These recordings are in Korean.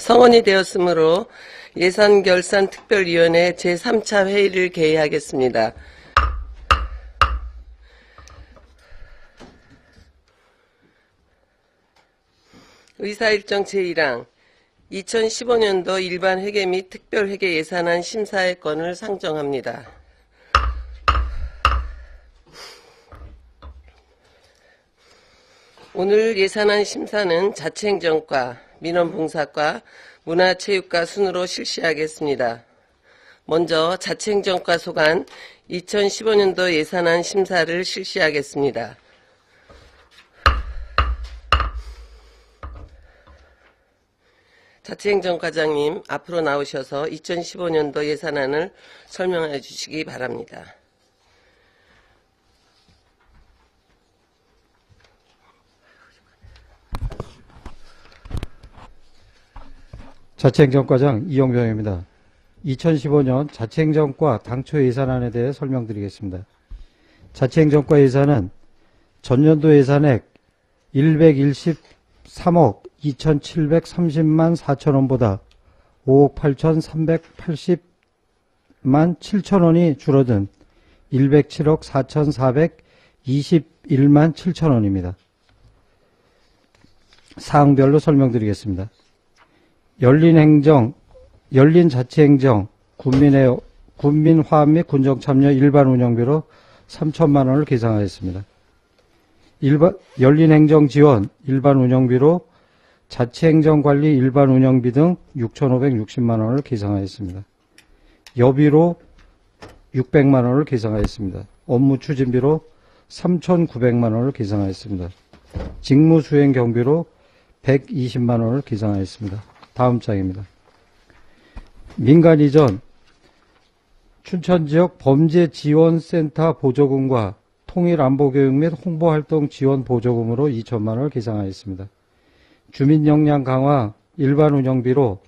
성원이 되었으므로 예산결산특별위원회 제3차 회의를 개의하겠습니다. 의사일정 제1항 2015년도 일반회계 및 특별회계 예산안 심사의 건을 상정합니다. 오늘 예산안 심사는 자치행정과, 민원봉사과, 문화체육과 순으로 실시하겠습니다. 먼저 자치행정과 소관 2015년도 예산안 심사를 실시하겠습니다. 자치행정과장님 앞으로 나오셔서 2015년도 예산안을 설명해 주시기 바랍니다. 자치행정과장 이용병입니다. 2015년 자치행정과 당초 예산안에 대해 설명드리겠습니다. 자치행정과 예산은 전년도 예산액 113억 2,730만 4천원보다 5억 8,380만 7천원이 줄어든 107억 4,421만 7천원입니다. 사항별로 설명드리겠습니다. 열린자치행정, 군민화합 및 군정참여 일반 운영비로 3천만원을 계상하였습니다. 열린행정지원 일반 운영비로 자치행정관리 일반 운영비 등 6,560만원을 계상하였습니다. 여비로 600만원을 계상하였습니다. 업무추진비로 3,900만원을 계상하였습니다. 직무수행 경비로 120만원을 계상하였습니다. 다음 장입니다. 민간이전 춘천지역 범죄지원센터 보조금과 통일안보교육 및 홍보활동 지원 보조금으로 2천만원을 계상하였습니다. 주민역량 강화 일반 운영비로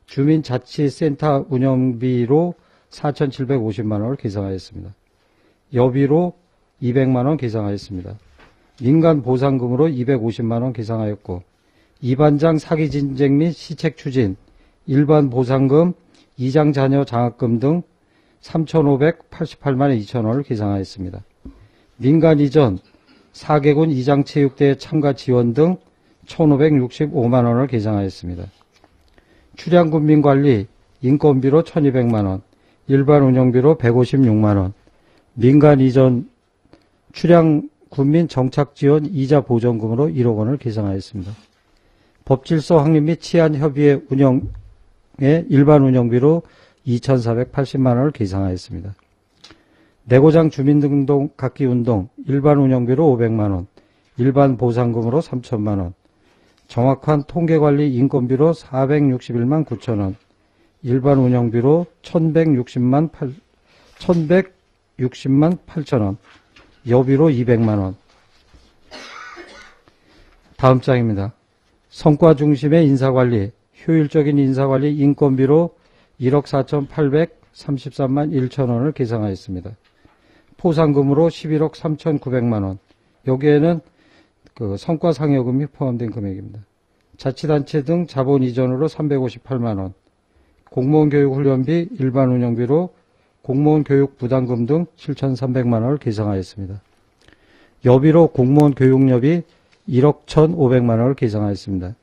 주민자치센터 운영비로 4,750만원을 계상하였습니다. 여비로 200만원 계상하였습니다. 민간보상금으로 250만원 계상하였고 이반장 사기진쟁 및 시책 추진, 일반 보상금, 이장 자녀 장학금 등 3,588만 2천원을 계상하였습니다. 민간 이전, 4개군 이장체육대회 참가 지원 등 1,565만원을 계상하였습니다. 출향군민관리, 인건비로 1,200만원, 일반 운영비로 156만원, 민간 이전 출향군민 정착지원 이자 보전금으로 1억 원을 계상하였습니다. 법질서 확립 및 치안협의회 운영의 일반 운영비로 2,480만원을 계상하였습니다. 내고장 주민등록 각기운동 일반 운영비로 500만원, 일반 보상금으로 3천만원, 정확한 통계관리 인건비로 461만 9천원, 일반 운영비로 1,160만 8천원, 여비로 200만원. 다음 장입니다. 성과 중심의 인사관리, 효율적인 인사관리 인건비로 1억 4,833만 1천원을 계상하였습니다. 포상금으로 11억 3,900만원. 여기에는 성과상여금이 포함된 금액입니다. 자치단체 등 자본 이전으로 358만원. 공무원 교육 훈련비 일반 운영비로 공무원 교육 부담금 등 7,300만원을 계상하였습니다. 여비로 공무원 교육여비 1억 1,500만원을 계상하였습니다.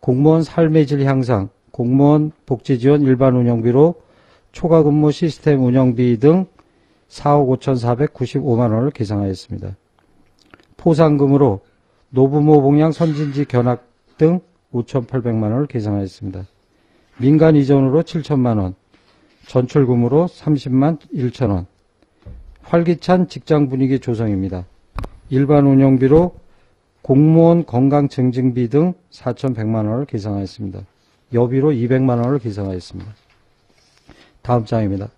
공무원 삶의 질 향상, 공무원 복지지원 일반 운영비로 초과근무 시스템 운영비 등 4억 5,495만원을 계상하였습니다. 포상금으로 노부모 봉양 선진지 견학 등 5,800만원을 계상하였습니다. 민간 이전으로 7천만원, 전출금으로 30만 1천원, 활기찬 직장 분위기 조성입니다. 일반 운영비로 공무원 건강 증진비 등 4,100만원을 계상하였습니다. 여비로 200만원을 계상하였습니다. 다음 장입니다.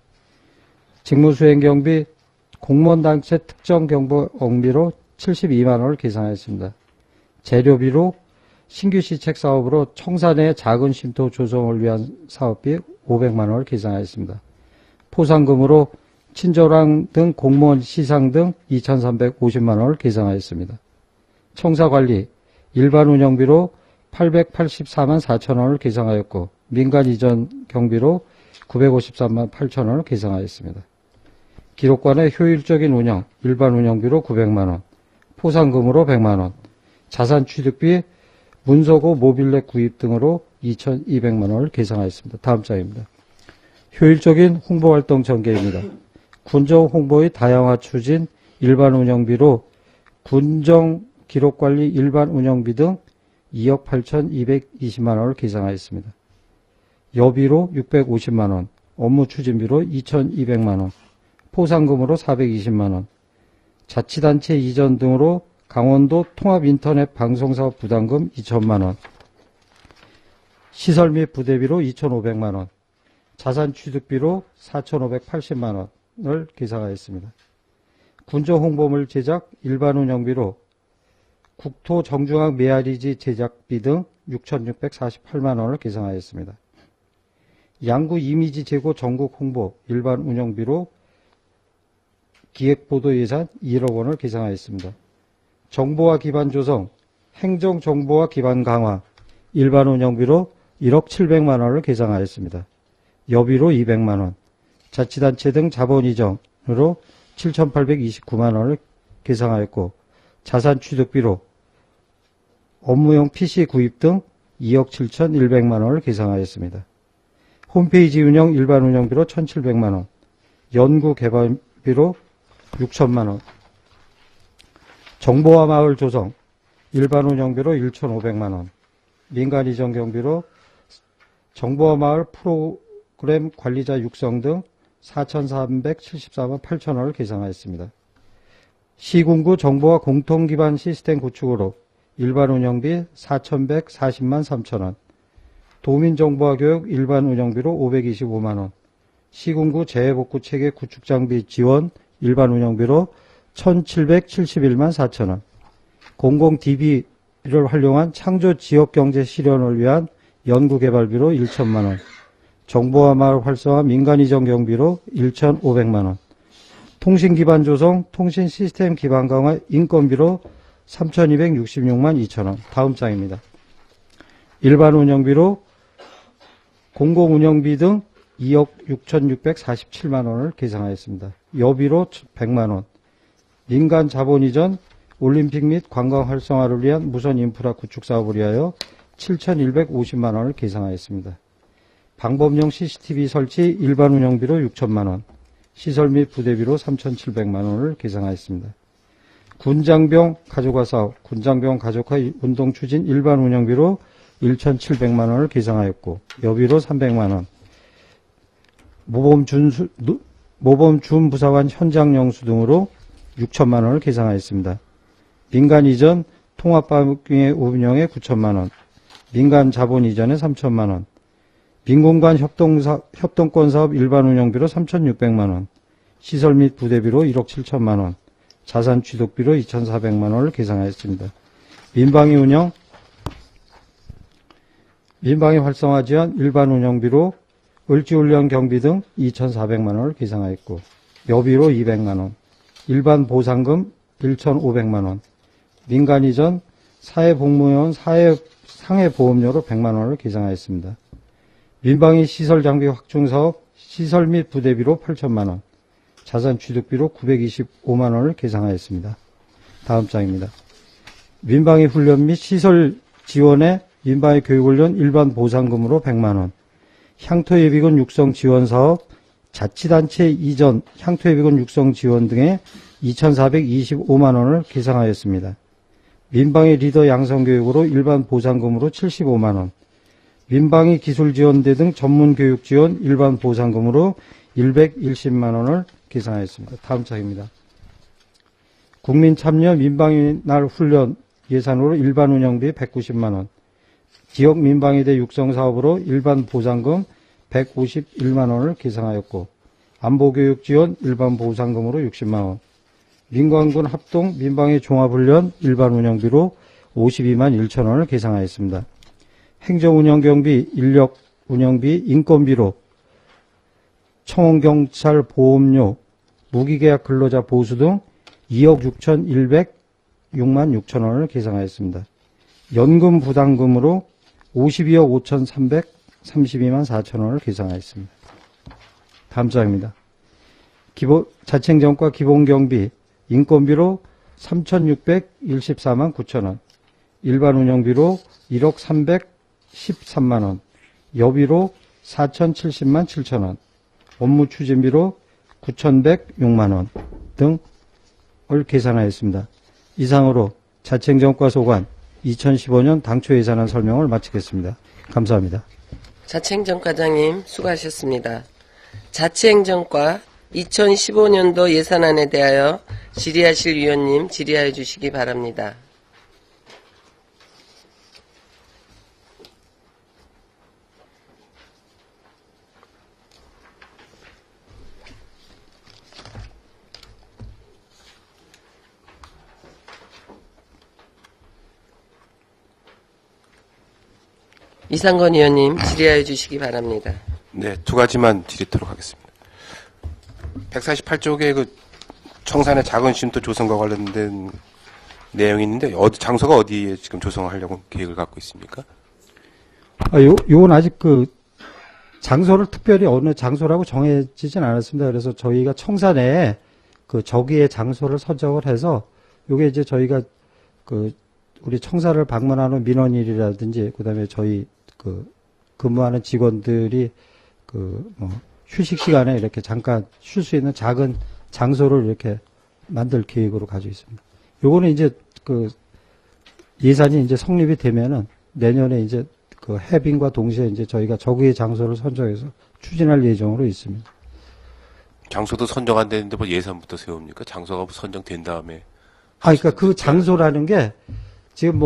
직무수행 경비 공무원단체 특정 경보 억비로 72만원을 계상하였습니다. 재료비로 신규 시책 사업으로 청산의 작은 쉼터 조성을 위한 사업비 500만원을 계상하였습니다. 포상금으로 친절왕 등 공무원 시상 등 2,350만원을 계상하였습니다. 청사관리 일반 운영비로 884만 4천원을 계상하였고 민간 이전 경비로 953만 8천원을 계상하였습니다. 기록관의 효율적인 운영, 일반 운영비로 900만원, 포상금으로 100만원, 자산 취득비, 문서고 모빌렉 구입 등으로 2,200만원을 계상하였습니다. 다음 장입니다. 효율적인 홍보활동 전개입니다. 군정 홍보의 다양화 추진, 일반 운영비로 군정 기록관리 일반 운영비 등 2억 8,220만원을 계상하였습니다. 여비로 650만원, 업무 추진비로 2,200만원, 포상금으로 420만원, 자치단체 이전 등으로 강원도 통합인터넷 방송사업 부담금 2천만원, 시설 및 부대비로 2,500만원, 자산 취득비로 4,580만원을 계상하였습니다. 군정 홍보물 제작 일반 운영비로 국토 정중앙 메아리지 제작비 등 6,648만원을 계상하였습니다. 양구 이미지 제고 전국 홍보 일반 운영비로 기획보도 예산 1억 원을 계상하였습니다. 정보화 기반 조성, 행정 정보화 기반 강화, 일반 운영비로 1억 700만원을 계상하였습니다. 여비로 200만원, 자치단체 등 자본 이전으로 7,829만원을 계상하였고 자산 취득비로 업무용 PC 구입 등 2억 7,100만원을 계상하였습니다. 홈페이지 운영 일반 운영비로 1,700만원, 연구 개발비로 6천만원, 정보화 마을 조성 일반 운영비로 1,500만원, 민간 이전 경비로 정보화 마을 프로그램 관리자 육성 등 4,374만 8천원을 계상하였습니다. 시군구 정보화 공통기반 시스템 구축으로 일반 운영비 4,140만 3천원, 도민정보화 교육 일반 운영비로 525만원, 시군구 재해복구체계 구축장비 지원 일반 운영비로 1,771만 4천원, 공공 DB를 활용한 창조 지역경제 실현을 위한 연구개발비로 1천만원, 정보화 마을 활성화 민간 이전 경비로 1,500만원, 통신 기반 조성, 통신 시스템 기반 강화 인건비로 3,266만 2천원. 다음 장입니다. 일반 운영비로 공공 운영비 등 2억 6,647만원을 계상하였습니다. 여비로 100만원, 민간 자본 이전, 올림픽 및 관광 활성화를 위한 무선 인프라 구축 사업을 위하여 7,150만원을 계상하였습니다. 방범용 CCTV 설치 일반 운영비로 6천만원, 시설 및 부대비로 3,700만원을 계상하였습니다. 군장병 가족화 사업, 군장병 가족화 운동 추진 일반 운영비로 1,700만원을 계상하였고 여비로 300만원, 모범 준부사관 현장 영수 등으로 6천만원을 계상하였습니다. 민간 이전 통합방의 운영에 9천만원, 민간 자본 이전에 3천만원, 민공간 협동권 사업 일반 운영비로 3,600만원, 시설 및 부대비로 1억 7천만원, 자산 취득비로 2,400만원을 계상하였습니다. 민방위 활성화 지원 일반 운영비로 을지훈련 경비 등 2,400만원을 계상하였고 여비로 200만원, 일반 보상금 1,500만원, 민간 이전 사회복무원 상해보험료로 100만원을 계상하였습니다. 민방위 시설 장비 확충 사업 시설 및 부대비로 8천만원, 자산 취득비로 925만원을 계상하였습니다. 다음 장입니다. 민방위 훈련 및 시설 지원에 민방위 교육훈련 일반 보상금으로 100만원, 향토예비군 육성 지원 사업, 자치단체 이전 향토예비군 육성 지원 등에 2,425만원을 계상하였습니다. 민방위 리더 양성 교육으로 일반 보상금으로 75만원, 민방위 기술지원대 등 전문교육 지원 일반 보상금으로 110만원을 계상하였습니다. 다음 장입니다. 국민참여 민방위 날 훈련 예산으로 일반 운영비 190만원, 지역 민방위대 육성 사업으로 일반 보상금 151만원을 계상하였고 안보교육 지원 일반 보상금으로 60만원, 민관군 합동 민방위 종합훈련 일반 운영비로 52만 1천원을 계상하였습니다. 행정운영경비, 인력 운영비, 인건비로 청원경찰 보험료, 무기계약 근로자 보수 등 2억 6,106만 6천원을 계상하였습니다. 연금 부담금으로 52억 5,332만 4천 원을 계상하였습니다. 다음 장입니다. 자치행정과 기본경비, 인건비로 3,614만 9천 원, 일반 운영비로 1억 313만 원, 여비로 4,070만 7천 원, 업무 추진비로 9,106만 원 등을 계산하였습니다. 이상으로 자치행정과 소관 2015년 당초 예산안 설명을 마치겠습니다. 감사합니다. 자치행정과장님 수고하셨습니다. 자치행정과 2015년도 예산안에 대하여 질의하실 위원님 질의하여 주시기 바랍니다. 이상건 의원님 질의하여 주시기 바랍니다. 네, 두 가지만 드리도록 하겠습니다. 148쪽에 그 청산의 작은 쉼터 조성과 관련된 내용이 있는데 장소가 어디에 지금 조성하려고 계획을 갖고 있습니까? 요건 아직 장소를 특별히 어느 장소라고 정해지진 않았습니다. 그래서 저희가 청산에 저기에 장소를 선정을 해서 요게 이제 저희가 우리 청사를 방문하는 민원인이라든지 그다음에 저희 근무하는 직원들이 휴식 시간에 이렇게 잠깐 쉴 수 있는 작은 장소를 이렇게 만들 계획으로 가지고 있습니다. 요거는 이제 예산이 이제 성립이 되면은 내년에 이제 해빙과 동시에 이제 저희가 저기의 장소를 선정해서 추진할 예정으로 있습니다. 장소도 선정 안 되는데 뭐 예산부터 세웁니까? 장소가 선정된 다음에. 그러니까 그 장소라는 게 지금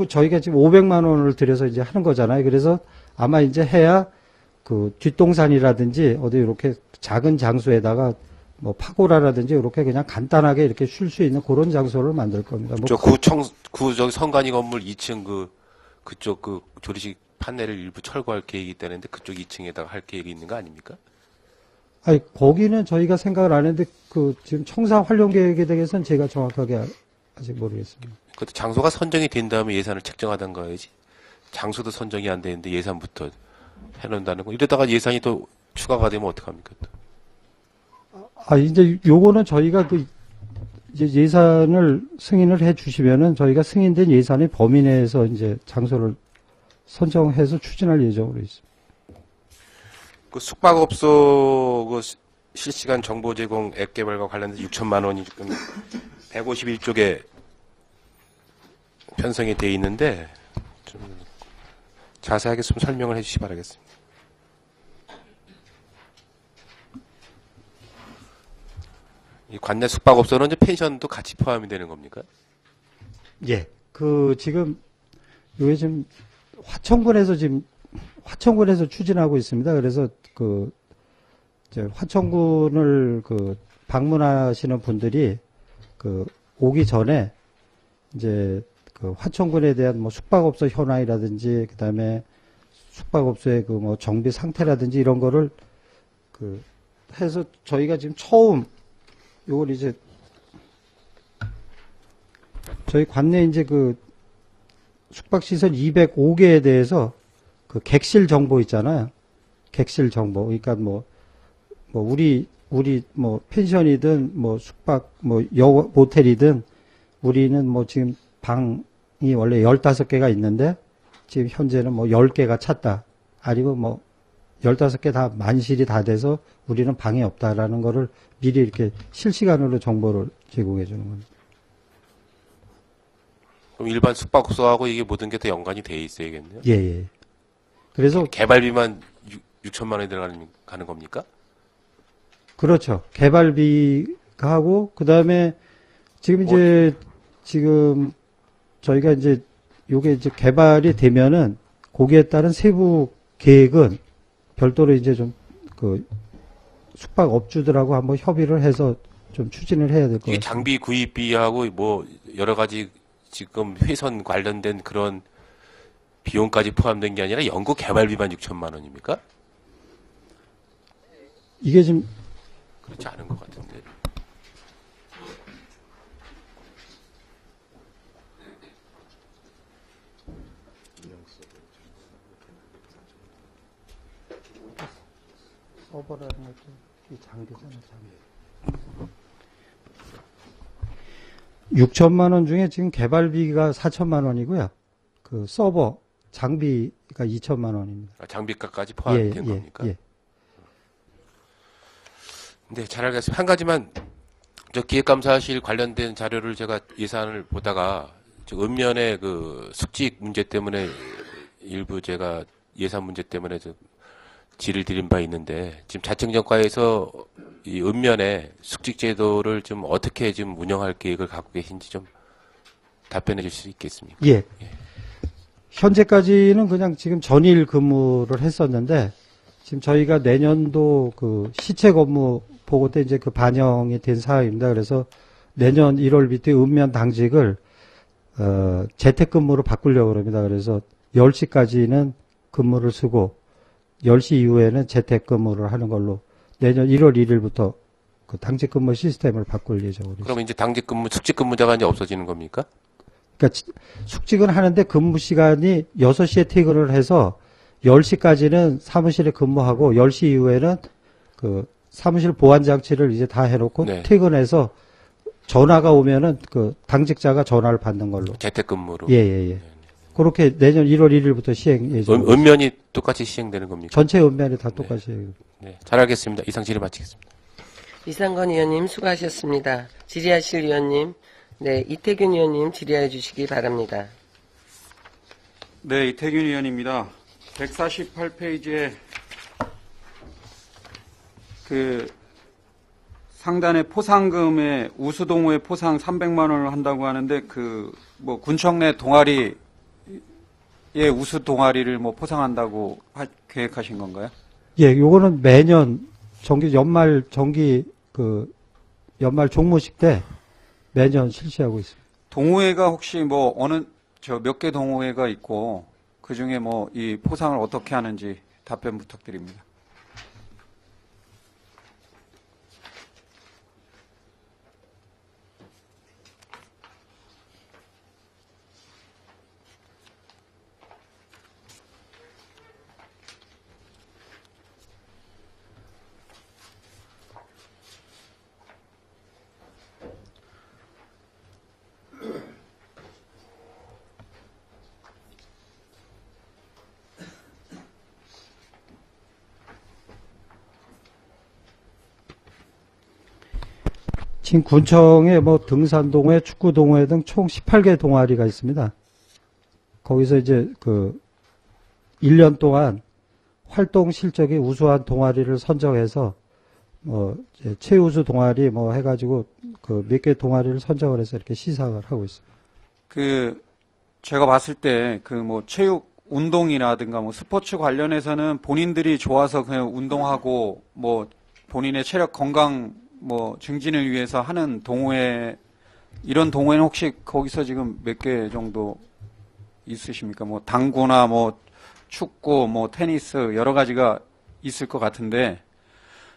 저희가 지금 500만 원을 들여서 이제 하는 거잖아요. 그래서 아마 이제 해야 뒷동산이라든지 어디 이렇게 작은 장소에다가 파고라라든지 이렇게 그냥 간단하게 이렇게 쉴 수 있는 그런 장소를 만들 겁니다. 저기 선관위 건물 2층 그쪽 조리식 판넬을 일부 철거할 계획이 있다는데 그쪽 2층에다가 할 계획이 있는 거 아닙니까? 거기는 저희가 생각을 안 했는데 지금 청사 활용 계획에 대해서는 제가 정확하게 아직 모르겠습니다. 그것도 장소가 선정이 된 다음에 예산을 책정하던가 해야지. 장소도 선정이 안 되는데 예산부터 해놓는다는 거. 이러다가 예산이 또 추가가 되면 어떡합니까? 또. 이제 요거는 저희가 이제 예산을 승인을 해 주시면은 저희가 승인된 예산의 범위 내에서 이제 장소를 선정해서 추진할 예정으로 있습니다. 숙박업소 실시간 정보 제공 앱 개발과 관련해서 6천만 원이 지금 151쪽에 편성이 돼 있는데 좀 자세하게 좀 설명을 해주시기 바라겠습니다. 이 관내 숙박업소는 이제 펜션도 같이 포함이 되는 겁니까? 예. 지금 요즘 화천군에서 추진하고 있습니다. 그래서 이제 화천군을 방문하시는 분들이 오기 전에 이제 화천군에 대한 숙박업소 현황이라든지 그다음에 숙박업소의 정비 상태라든지 이런 거를 해서 저희가 지금 처음 요걸 이제 저희 관내 이제 숙박시설 205개에 대해서 객실 정보 있잖아요. 객실 정보. 그러니까 우리 펜션이든 숙박 모텔이든 우리는 지금 방이 원래 15개가 있는데 지금 현재는 10개가 찼다. 아니면 15개 다 만실이 다 돼서 우리는 방이 없다라는 거를 미리 이렇게 실시간으로 정보를 제공해 주는 겁니다. 그럼 일반 숙박업소하고 이게 모든 게 다 연관이 돼 있어야겠네요. 예. 그래서 개발비만 6천만 원이 들어가는 겁니까? 그렇죠. 개발비가 하고 그다음에 지금 저희가 이제 요게 이제 개발이 되면은 거기에 따른 세부 계획은 별도로 이제 좀 숙박업주들하고 한번 협의를 해서 좀 추진을 해야 될 것 같습니다. 이게 장비 구입비하고 여러 가지 지금 회선 관련된 그런 비용까지 포함된 게 아니라 연구 개발비만 6천만 원입니까? 이게 지금 그렇지 않은 것 같은데. 서버라는 것도 이 장비잖아, 장비. 6천만 원 중에 지금 개발비가 4천만 원이고요. 그 서버 장비가 2천만 원입니다. 아, 장비값까지 포함된 겁니까? 예. 네, 잘 알겠습니다. 한 가지만 저 기획감사실 관련된 자료를 제가 예산을 보다가 저 읍면의 그 숙직 문제 때문에 일부 제가 예산 문제 때문에 좀 질을 드린 바 있는데 지금 자청정과에서 이 읍면의 숙직 제도를 좀 어떻게 지금 운영할 계획을 갖고 계신지 좀 답변해 주실 수 있겠습니까? 예. 현재까지는 그냥 지금 전일 근무를 했었는데 지금 저희가 내년도 그 시체 근무 보고 때 이제 그 반영이 된 사항입니다. 그래서 내년 1월부터 읍면 당직을 재택근무로 바꾸려고 합니다. 그래서 10시까지는 근무를 쓰고 10시 이후에는 재택근무를 하는 걸로 내년 1월 1일부터 그 당직근무 시스템을 바꿀 예정으로 그럼 이제 당직 근무, 숙직 근무자가 이제 없어지는 겁니까? 그러니까 숙직은 하는데 근무 시간이 6시에 퇴근을 해서 10시까지는 사무실에 근무하고 10시 이후에는 그 사무실 보안 장치를 이제 다 해놓고 네. 퇴근해서 전화가 오면은 그 당직자가 전화를 받는 걸로. 재택근무로. 예. 그렇게 내년 1월 1일부터 시행 예정. 읍면이 똑같이 시행되는 겁니까? 전체 읍면이 다 똑같이. 네, 잘 알겠습니다. 이상 질의 마치겠습니다. 이상건 의원님 수고하셨습니다. 질의하실 의원님, 네, 이태균 의원님 질의해 주시기 바랍니다. 네, 이태균 의원입니다. 148페이지에 그 상단에 포상금에 우수동호회 포상 300만 원을 한다고 하는데 그 뭐 군청 내 동아리의 우수 동아리를 뭐 포상한다고 계획하신 건가요? 예, 요거는 매년 연말 연말 종무식 때 매년 실시하고 있습니다. 동호회가 혹시 뭐 어느 몇 개 동호회가 있고 그 중에 뭐 이 포상을 어떻게 하는지 답변 부탁드립니다. 지금 군청에 뭐 등산동호회, 축구동호회 등 총 18개 동아리가 있습니다. 거기서 이제 그 1년 동안 활동 실적이 우수한 동아리를 선정해서 뭐 이제 최우수 동아리 뭐 해가지고 그 몇 개 동아리를 선정을 해서 이렇게 시상을 하고 있습니다. 그 제가 봤을 때 그 뭐 체육 운동이라든가 뭐 스포츠 관련해서는 본인들이 좋아서 그냥 운동하고 뭐 본인의 체력 건강 뭐 증진을 위해서 하는 동호회, 이런 동호회는 혹시 거기서 지금 몇 개 정도 있으십니까? 뭐 당구나 뭐 축구, 뭐 테니스 여러 가지가 있을 것 같은데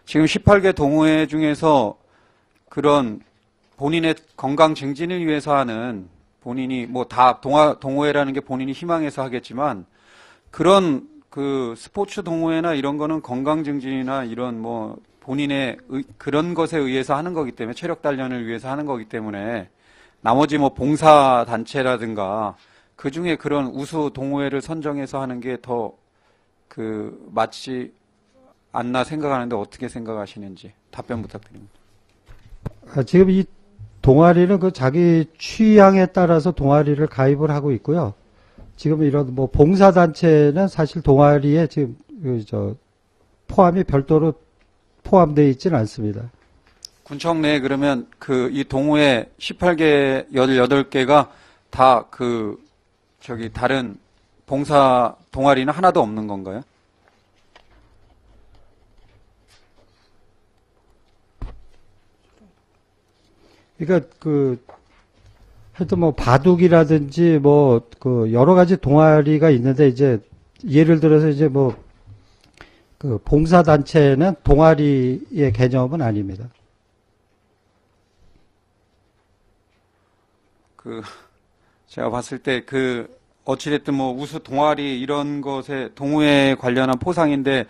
지금 18개 동호회 중에서 그런 본인의 건강 증진을 위해서 하는, 본인이 뭐 다 동호회라는 게 본인이 희망해서 하겠지만 그런 그 스포츠 동호회나 이런 거는 건강 증진이나 이런 뭐 본인의 그런 것에 의해서 하는 거기 때문에, 체력 단련을 위해서 하는 거기 때문에 나머지 뭐 봉사 단체라든가 그 중에 그런 우수 동호회를 선정해서 하는 게 더 그 맞지 않나 생각하는데 어떻게 생각하시는지 답변 부탁드립니다. 지금 이 동아리는 그 자기 취향에 따라서 동아리를 가입을 하고 있고요. 지금 이런 뭐 봉사단체는 사실 동아리에 지금 포함이 별도로 포함되어 있지는 않습니다. 군청 내에 그러면 그 이 동호회 18개, 18개가 다 다른 봉사 동아리는 하나도 없는 건가요? 그러니까 하여튼 뭐 바둑이라든지 뭐 여러 가지 동아리가 있는데 이제 예를 들어서 이제 뭐 봉사단체는 동아리의 개념은 아닙니다. 제가 봤을 때 어찌됐든 뭐 우수 동아리 이런 것에 동호회에 관련한 포상인데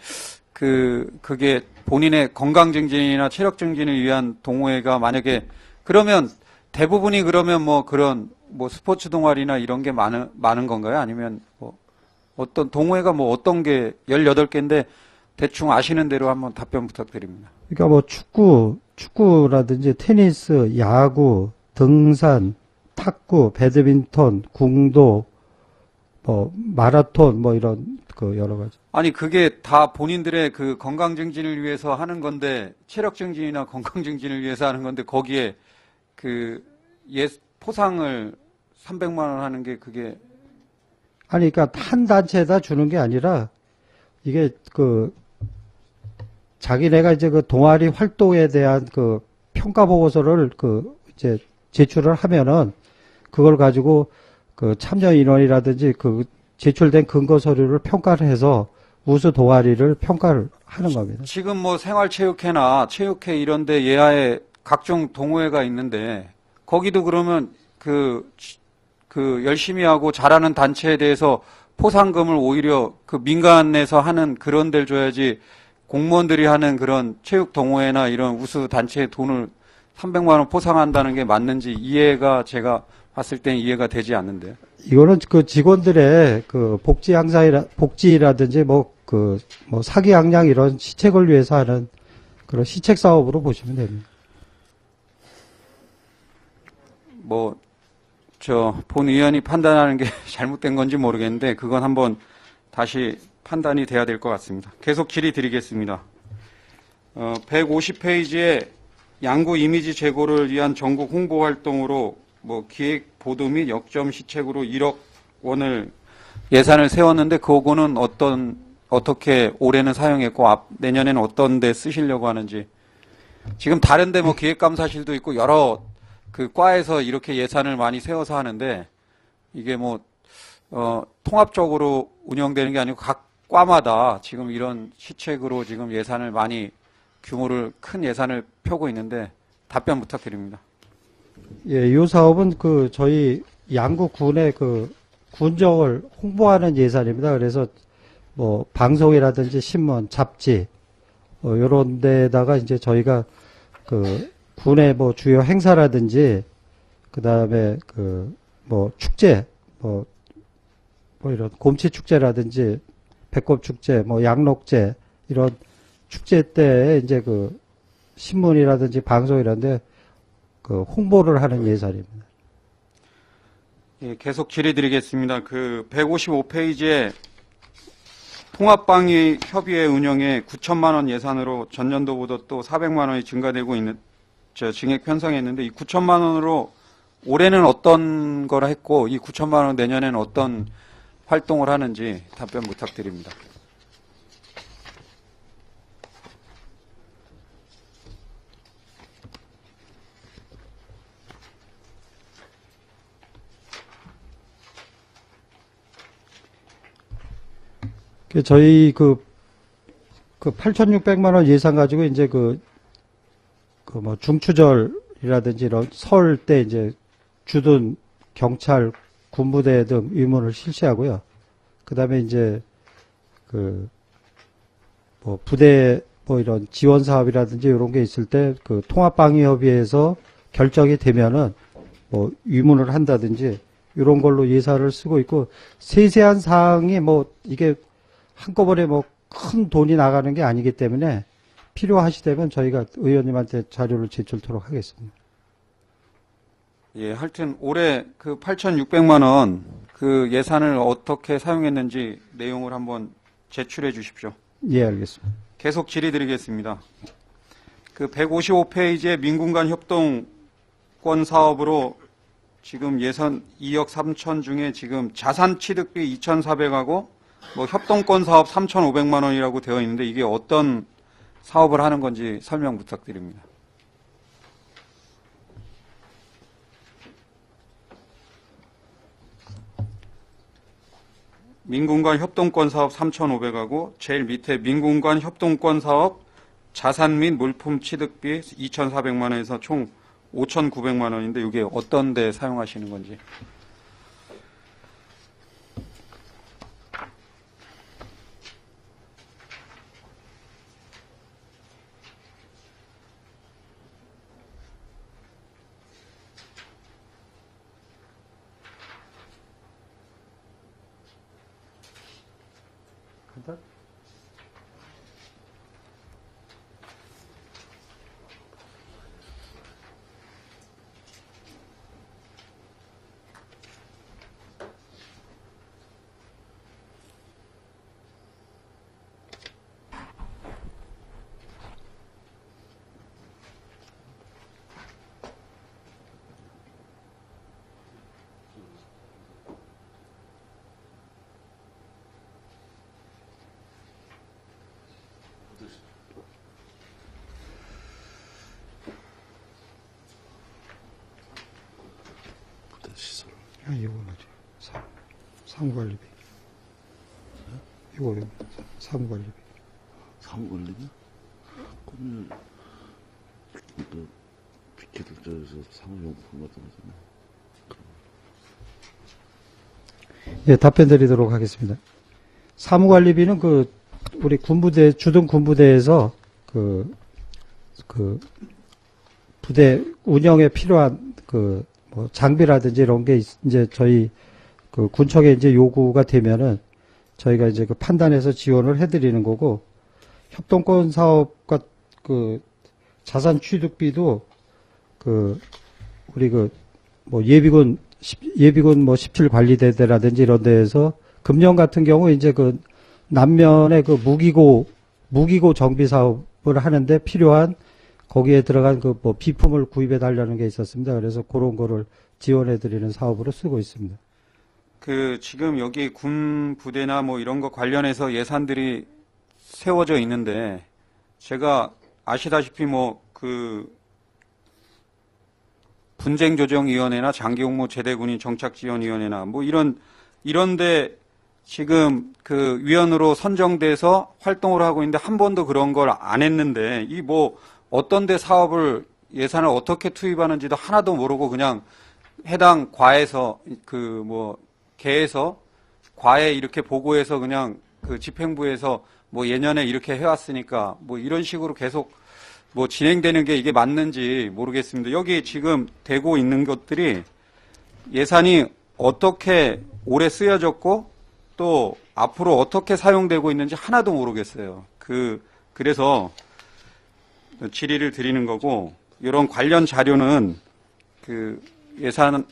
그게 본인의 건강 증진이나 체력 증진을 위한 동호회가 만약에 그러면 대부분이 그러면 뭐 그런 뭐 스포츠 동아리나 이런 게 많은 건가요? 아니면 뭐 어떤 동호회가 뭐 어떤 게 18개인데 대충 아시는 대로 한번 답변 부탁드립니다. 그러니까 뭐 축구라든지 테니스, 야구, 등산, 탁구, 배드민턴, 궁도, 뭐 마라톤 뭐 이런 그 여러 가지. 아니 그게 다 본인들의 그 건강 증진을 위해서 하는 건데 체력 증진이나 건강 증진을 위해서 하는 건데 거기에 그 포상을 300만 원 하는 게 그게 아니 그러니까 한 단체에다 주는 게 아니라 이게 그 자기네가 이제 그 동아리 활동에 대한 그 평가 보고서를 그 이제 제출을 하면은 그걸 가지고 그 참여 인원이라든지 그 제출된 근거 서류를 평가를 해서 우수 동아리를 평가를 하는 겁니다. 지금 뭐 생활체육회나 체육회 이런 데 예하에 각종 동호회가 있는데 거기도 그러면 그 열심히 하고 잘하는 단체에 대해서 포상금을 오히려 그 민간에서 하는 그런 데를 줘야지 공무원들이 하는 그런 체육 동호회나 이런 우수 단체에 돈을 300만 원 포상한다는 게 맞는지 이해가 제가 봤을 땐 이해가 되지 않는데요. 이거는 그 직원들의 그 복지라든지 뭐 사기 양양 이런 시책을 위해서 하는 그런 시책 사업으로 보시면 됩니다. 뭐 본 의원이 판단하는 게 잘못된 건지 모르겠는데 그건 한번 다시 판단이 돼야 될 것 같습니다. 계속 질의 드리겠습니다. 150페이지에 양구 이미지 제고를 위한 전국 홍보 활동으로 뭐 기획 보도 및 역점 시책으로 1억 원을 예산을 세웠는데 그거는 어떻게 올해는 사용했고 내년에는 어떤 데 쓰시려고 하는지 지금 다른 데 뭐 기획감사실도 있고 여러 그 과에서 이렇게 예산을 많이 세워서 하는데 이게 뭐 통합적으로 운영되는 게 아니고 각 과마다 지금 이런 시책으로 지금 예산을 많이 큰 예산을 펴고 있는데 답변 부탁드립니다. 예, 이 사업은 그 저희 양구군의 그 군정을 홍보하는 예산입니다. 그래서 뭐 방송이라든지 신문, 잡지 이런 데다가 이제 저희가 그 군의 뭐 주요 행사라든지 그다음에 그 뭐 축제 뭐 이런 곰치 축제라든지 배꼽 축제, 뭐 양록제 이런 축제 때 이제 그 신문이라든지 방송이라는데 그 홍보를 하는 예산입니다. 예, 계속 질의드리겠습니다. 그 155페이지에 통합방위 협의회 운영에 9천만 원 예산으로 전년도보다 또 400만 원이 증가되고 있는 증액 편성했는데 이 9천만 원으로 올해는 어떤 걸 했고 이 9천만 원 내년에는 어떤 활동을 하는지 답변 부탁드립니다. 저희 그 8,600만 원 예산 가지고 이제 뭐 중추절이라든지 이런 설 때 이제 주둔 경찰 군부대 등 의무를 실시하고요. 그 다음에 이제 뭐 부대 뭐 이런 지원 사업이라든지 이런 게 있을 때 그 통합방위협의회에서 결정이 되면은 뭐 위문을 한다든지 이런 걸로 예산을 쓰고 있고 세세한 사항이 뭐 이게 한꺼번에 뭐 큰 돈이 나가는 게 아니기 때문에 필요하시다면 저희가 의원님한테 자료를 제출토록 하겠습니다. 예, 하여튼 올해 그 8,600만 원 그 예산을 어떻게 사용했는지 내용을 한번 제출해 주십시오. 예, 알겠습니다. 계속 질의드리겠습니다. 그 155페이지에 민군간 협동권 사업으로 지금 예산 2억 3천 중에 지금 자산 취득비 2,400하고 뭐 협동권 사업 3,500만 원이라고 되어 있는데 이게 어떤 사업을 하는 건지 설명 부탁드립니다. 민군간 협동권 사업 3,500하고 제일 밑에 민군간 협동권 사업 자산 및 물품 취득비 2,400만 원에서 총 5,900만 원인데 이게 어떤 데 사용하시는 건지. 이거 뭐지? 사무관리비. 이거 사무관리비. 사무관리비? 그러면 또 피켓을 쪄서 사무용품 같은 거잖아요. 예, 답변 드리도록 하겠습니다. 사무관리비는 우리 군부대, 주둔 군부대에서 부대 운영에 필요한 뭐 장비라든지 이런 게 이제 저희 군청에 이제 요구가 되면은 저희가 이제 판단해서 지원을 해드리는 거고, 협동권 사업과 자산 취득비도 우리 뭐 예비군 뭐 17 관리대대라든지 이런 데에서 금년 같은 경우 이제 남면의 무기고 정비 사업을 하는데 필요한 거기에 들어간 뭐 비품을 구입해 달라는 게 있었습니다. 그래서 그런 거를 지원해 드리는 사업으로 쓰고 있습니다. 지금 여기 군 부대나 뭐 이런 거 관련해서 예산들이 세워져 있는데, 제가 아시다시피 분쟁조정위원회나 장기공모 제대군인 정착지원위원회나 뭐 이런데 지금 위원으로 선정돼서 활동을 하고 있는데 한 번도 그런 걸 안 했는데, 어떤 데 사업을 예산을 어떻게 투입하는지도 하나도 모르고 그냥 해당 과에서 계에서 과에 이렇게 보고해서 그냥 집행부에서 뭐 예년에 이렇게 해왔으니까 뭐 이런 식으로 계속 뭐 진행되는 게 이게 맞는지 모르겠습니다. 여기 지금 되고 있는 것들이 예산이 어떻게 오래 쓰여졌고 또 앞으로 어떻게 사용되고 있는지 하나도 모르겠어요. 그래서 질의를 드리는 거고, 이런 관련 자료는 예산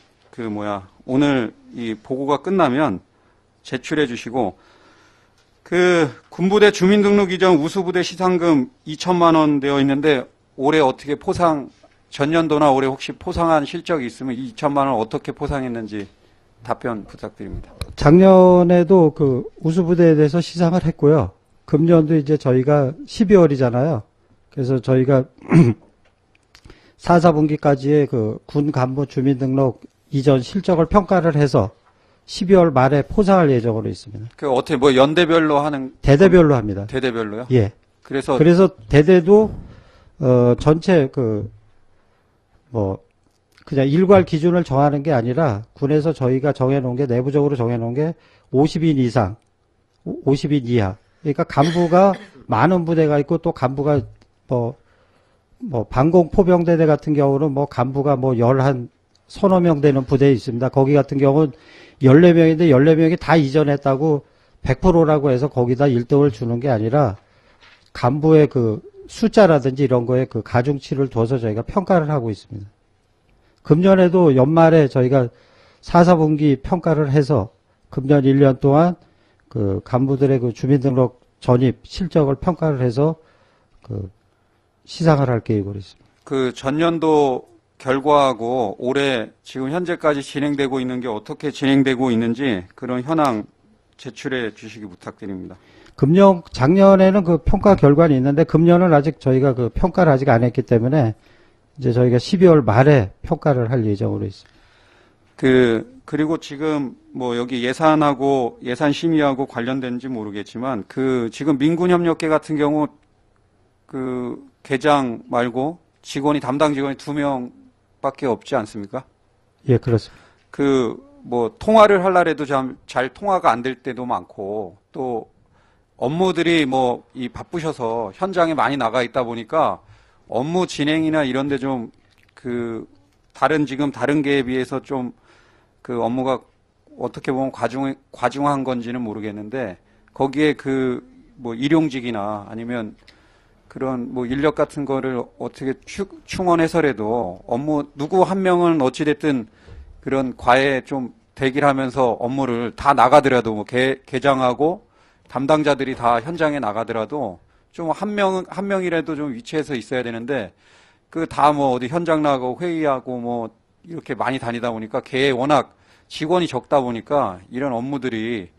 오늘 이 보고가 끝나면 제출해 주시고, 군부대 주민등록 이전 우수부대 시상금 2천만 원 되어 있는데 올해 어떻게 전년도나 올해 혹시 포상한 실적이 있으면 2천만 원 어떻게 포상했는지 답변 부탁드립니다. 작년에도 우수부대에 대해서 시상을 했고요. 금년도 이제 저희가 12월이잖아요. 그래서 저희가 4, 4분기까지의 군 간부 주민등록 이전 실적을 평가를 해서 12월 말에 포상할 예정으로 있습니다. 어떻게 뭐 연대별로 하는? 대대별로 합니다. 대대별로요? 예. 그래서 대대도 전체 그냥 일괄 기준을 정하는 게 아니라 군에서 저희가 정해놓은 게, 내부적으로 정해놓은 게 50인 이상, 50인 이하. 그러니까 간부가 많은 부대가 있고, 또 간부가 방공 포병대대 같은 경우는 간부가 11서너 명 되는 부대에 있습니다. 거기 같은 경우는 14명인데 14명이 다 이전했다고 100%라고 해서 거기다 1등을 주는 게 아니라 간부의 숫자라든지 이런 거에 가중치를 둬서 저희가 평가를 하고 있습니다. 금년에도 연말에 저희가 4, 4분기 평가를 해서 금년 1년 동안 간부들의 주민등록 전입 실적을 평가를 해서 시상을 할 계획으로 있습니다. 전년도 결과하고 올해 지금 현재까지 진행되고 있는 게 어떻게 진행되고 있는지 그런 현황 제출해 주시기 부탁드립니다. 작년에는 평가 결과는 있는데 금년은 아직 저희가 평가를 아직 안 했기 때문에 이제 저희가 12월 말에 평가를 할 예정으로 있습니다. 그리고 지금 여기 예산하고 예산 심의하고 관련된지 모르겠지만 지금 민군협력계 같은 경우 계장 말고 담당 직원이 2명밖에 없지 않습니까? 예, 그렇습니다. 통화를 하려고 잘 통화가 안 될 때도 많고, 또 업무들이 바쁘셔서 현장에 많이 나가 있다 보니까 업무 진행이나 이런 데 좀 다른 계에 비해서 좀 업무가 어떻게 보면 과중한 건지는 모르겠는데, 거기에 그 뭐 일용직이나 아니면 그런 뭐 인력 같은 거를 어떻게 충원해서라도 업무 누구 한 명은 어찌됐든 그런 과외에 좀 대기를 하면서 업무를 다 나가더라도 뭐 계장하고 담당자들이 다 현장에 나가더라도 좀 한 명이라도 좀 위치해서 있어야 되는데 그 다 뭐 어디 현장 나가고 회의하고 뭐 이렇게 많이 다니다 보니까 걔 워낙 직원이 적다 보니까 이런 업무들이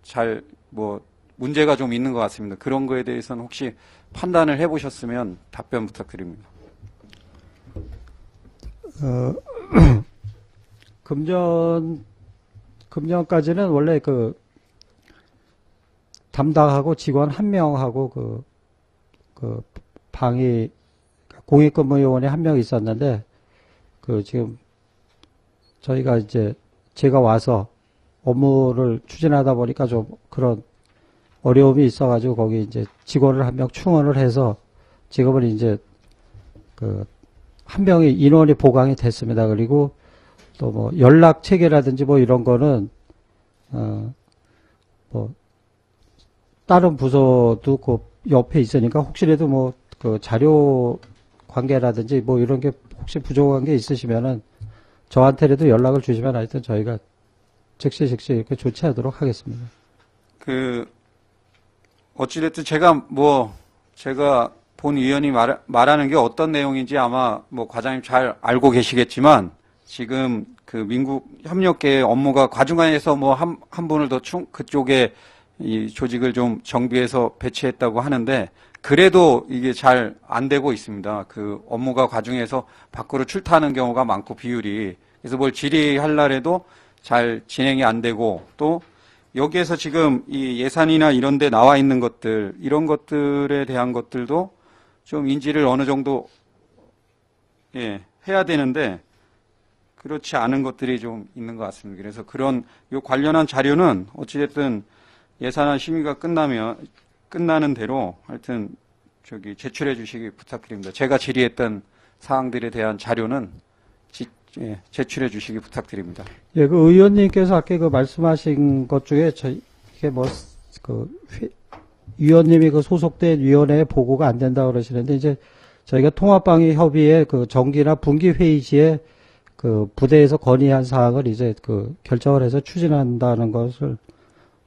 잘 뭐 문제가 좀 있는 것 같습니다. 그런 거에 대해서는 혹시 판단을 해보셨으면 답변 부탁드립니다. 금년까지는 원래 그 담당하고 직원 한 명하고 그 방위 공익근무요원이 한 명 있었는데 지금 저희가 이제 제가 와서 업무를 추진하다 보니까 좀 그런 어려움이 있어가지고 거기 이제 직원을 한 명 충원을 해서 지금은 이제 한 명의 인원이 보강이 됐습니다. 그리고 또 뭐 연락 체계라든지 뭐 이런 거는 뭐 다른 부서도 그 옆에 있으니까 혹시라도 뭐 그 자료 관계라든지 뭐 이런 게 혹시 부족한 게 있으시면은 저한테라도 연락을 주시면 하여튼 저희가 즉시 이렇게 조치하도록 하겠습니다. 어찌됐든 제가 본 위원이 말하는 게 어떤 내용인지 아마 뭐 과장님 잘 알고 계시겠지만 지금 그 민국 협력계 업무가 과중간에서 뭐 한 분을 더 그쪽에 이 조직을 좀 정비해서 배치했다고 하는데 그래도 이게 잘 안 되고 있습니다. 그 업무가 과중해서 밖으로 출타하는 경우가 많고 비율이 그래서 뭘 질의하려고 잘 진행이 안 되고 또 여기에서 지금 이 예산이나 이런 데 나와 있는 것들 이런 것들에 대한 것들도 좀 인지를 어느 정도 해야 되는데 그렇지 않은 것들이 좀 있는 것 같습니다. 그래서 요 관련한 자료는 어찌됐든 예산안 심의가 끝나는 대로 하여튼 제출해 주시기 부탁드립니다. 제가 질의했던 사항들에 대한 자료는 제출해 주시기 부탁드립니다. 예, 그 의원님께서 아까 그 말씀하신 것 중에 이게 위원님이 그 소속된 위원회에 보고가 안 된다 그러시는데 이제 저희가 통합방위 협의회 그 정기나 분기 회의 시에 그 부대에서 건의한 사항을 이제 결정을 해서 추진한다는 것을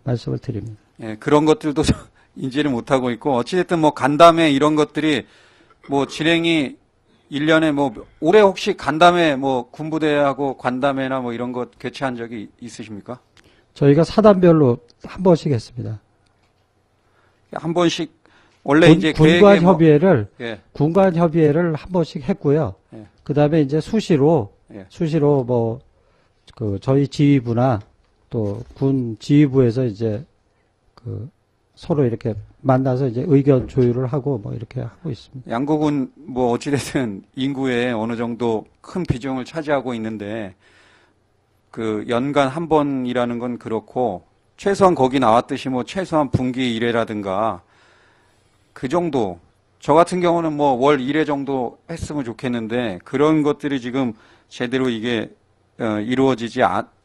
말씀을 드립니다. 예, 그런 것들도 인지를 못하고 있고, 어찌됐든 뭐 간담회 이런 것들이 뭐 진행이 1년에 뭐, 올해 혹시 간담회 뭐 군부대하고 간담회나 뭐 이런 것 개최한 적이 있으십니까? 저희가 사단별로 한 번씩 했습니다. 한 번씩, 원래 이제 군관 협의회를, 예. 군관 협의회를 한 번씩 했고요. 예. 그 다음에 이제 수시로 뭐, 저희 지휘부나 또 군 지휘부에서 이제 서로 이렇게 만나서 이제 의견 조율을 하고 뭐 이렇게 하고 있습니다. 양국은 뭐 어찌됐든 인구에 어느 정도 큰 비중을 차지하고 있는데 그 연간 한 번이라는 건 그렇고 최소한 거기 나왔듯이 뭐 최소한 분기 1회라든가 그 정도 저 같은 경우는 뭐 월 1회 정도 했으면 좋겠는데 그런 것들이 지금 제대로 이게 이루어지지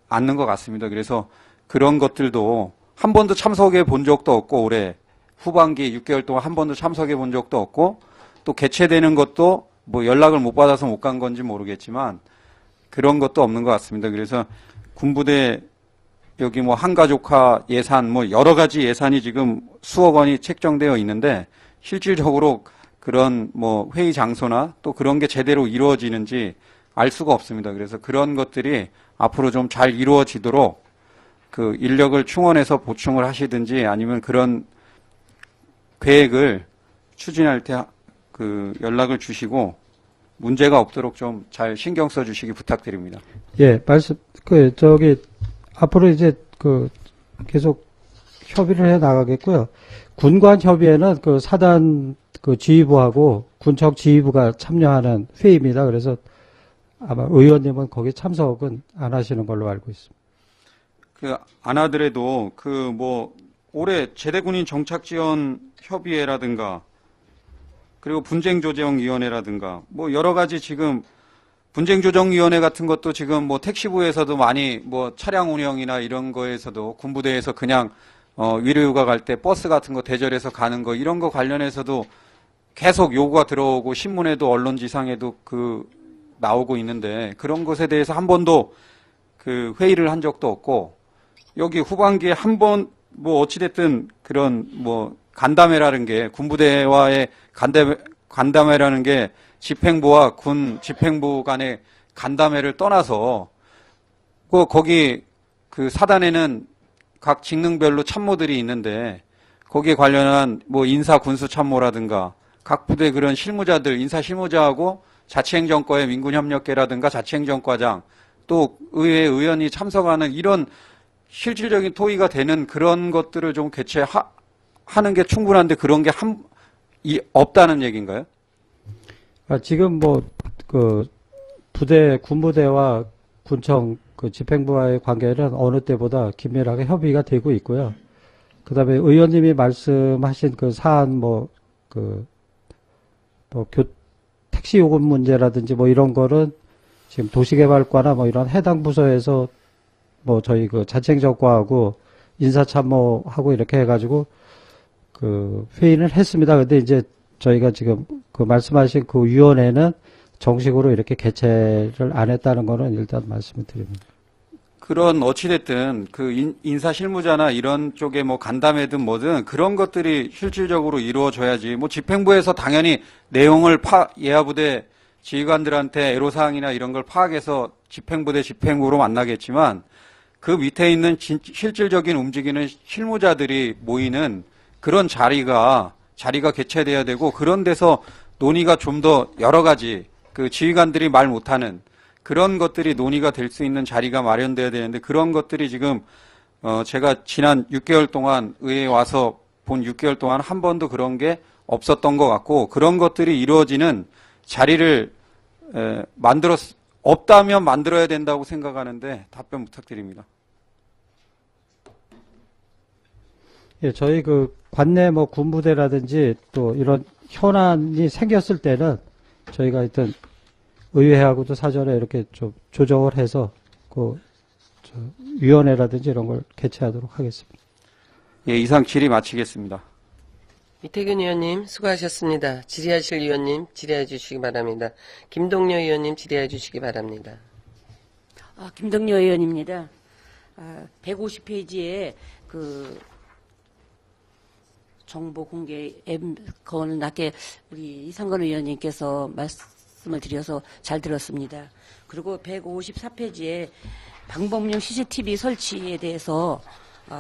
않는 것 같습니다. 그래서 그런 것들도 한 번도 참석해 본 적도 없고 올해 후반기 6개월 동안 한 번도 참석해 본 적도 없고 또 개최되는 것도 뭐 연락을 못 받아서 못 간 건지 모르겠지만 그런 것도 없는 것 같습니다. 그래서 군부대 여기 뭐 한가족화 예산 뭐 여러 가지 예산이 지금 수억 원이 책정되어 있는데 실질적으로 그런 뭐 회의 장소나 또 그런 게 제대로 이루어지는지 알 수가 없습니다. 그래서 그런 것들이 앞으로 좀 잘 이루어지도록 그 인력을 충원해서 보충을 하시든지 아니면 그런 계획을 추진할 때 그 연락을 주시고 문제가 없도록 좀 잘 신경 써 주시기 부탁드립니다. 예, 앞으로 이제 계속 협의를 해 나가겠고요. 군관 협의회는 사단 지휘부하고 군청 지휘부가 참여하는 회의입니다. 그래서 아마 의원님은 거기 참석은 안 하시는 걸로 알고 있습니다. 안 하더라도 뭐 올해 제대군인 정착지원 협의회라든가 그리고 분쟁조정위원회라든가 뭐 여러 가지 지금 분쟁조정위원회 같은 것도 지금 뭐 택시부에서도 많이 뭐 차량 운영이나 이런 거에서도 군부대에서 그냥 위로휴가 갈 때 버스 같은 거 대절해서 가는 거 이런 거 관련해서도 계속 요구가 들어오고 신문에도 언론지상에도 나오고 있는데 그런 것에 대해서 한 번도 그 회의를 한 적도 없고 여기 후반기에 한 번 뭐 어찌됐든 그런 뭐 간담회라는 게 군부대와의 간담회라는 게 집행부와 군 집행부 간의 간담회를 떠나서 거기 그 사단에는 각 직능별로 참모들이 있는데 거기에 관련한 뭐 인사 군수 참모라든가 각 부대 그런 실무자들 인사 실무자하고 자치행정과의 민군협력계라든가 자치행정과장 또 의회 의원이 참석하는 이런 실질적인 토의가 되는 그런 것들을 좀 개최하는 게 충분한데 그런 게 없다는 얘기인가요? 지금 군부대와 군청 집행부와의 관계는 어느 때보다 긴밀하게 협의가 되고 있고요. 그 다음에 의원님이 말씀하신 그 사안 택시 요금 문제라든지 뭐 이런 거는 지금 도시개발과나 뭐 이런 해당 부서에서 뭐 저희 그 자치행정과하고 인사참모하고 이렇게 해가지고 그 회의는 했습니다. 근데 이제 저희가 지금 그 말씀하신 그 위원회는 정식으로 이렇게 개최를 안 했다는 거는 일단 말씀을 드립니다. 그런 어찌됐든 그 인사 실무자나 이런 쪽에 뭐 간담회든 뭐든 그런 것들이 실질적으로 이루어져야지 뭐 집행부에서 당연히 내용을 예하부대 지휘관들한테 애로사항이나 이런 걸 파악해서 집행부대 집행부로 만나겠지만 그 밑에 있는 실질적인 움직이는 실무자들이 모이는 그런 자리가 개최돼야 되고 그런 데서 논의가 좀 더 여러 가지 그 지휘관들이 말 못하는 그런 것들이 논의가 될 수 있는 자리가 마련돼야 되는데 그런 것들이 지금 제가 지난 6개월 동안 의회에 와서 본 6개월 동안 한 번도 그런 게 없었던 것 같고 그런 것들이 이루어지는 자리를 없다면 만들어야 된다고 생각하는데 답변 부탁드립니다. 예, 저희 그 관내 뭐 군부대라든지 또 이런 현안이 생겼을 때는 저희가 하여튼 의회하고도 사전에 이렇게 좀 조정을 해서 위원회라든지 이런 걸 개최하도록 하겠습니다. 예, 이상 질의 마치겠습니다. 이태균 의원님 수고하셨습니다. 질의하실 의원님 질의해 주시기 바랍니다. 김동료 의원님 질의해 주시기 바랍니다. 김동료 의원입니다. 150페이지에 그 정보 공개 그거는 낮게 우리 이상건 의원님께서 말씀을 드려서 잘 들었습니다. 그리고 154페이지에 방범용 CCTV 설치에 대해서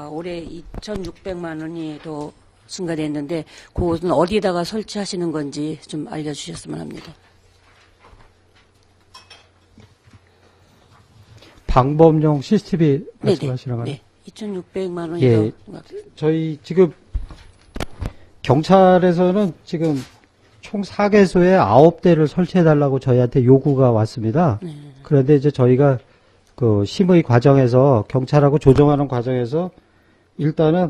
올해 2,600만 원이 더 증가됐는데 그것은 어디에다가 설치하시는 건지 좀 알려주셨으면 합니다. 방범용 CCTV 말씀하시는 거예요? 네, 2,600만 원이 예, 저희 지금 경찰에서는 지금 총 4개소에 9대를 설치해달라고 저희한테 요구가 왔습니다. 그런데 이제 저희가 그 심의 과정에서 경찰하고 조정하는 과정에서 일단은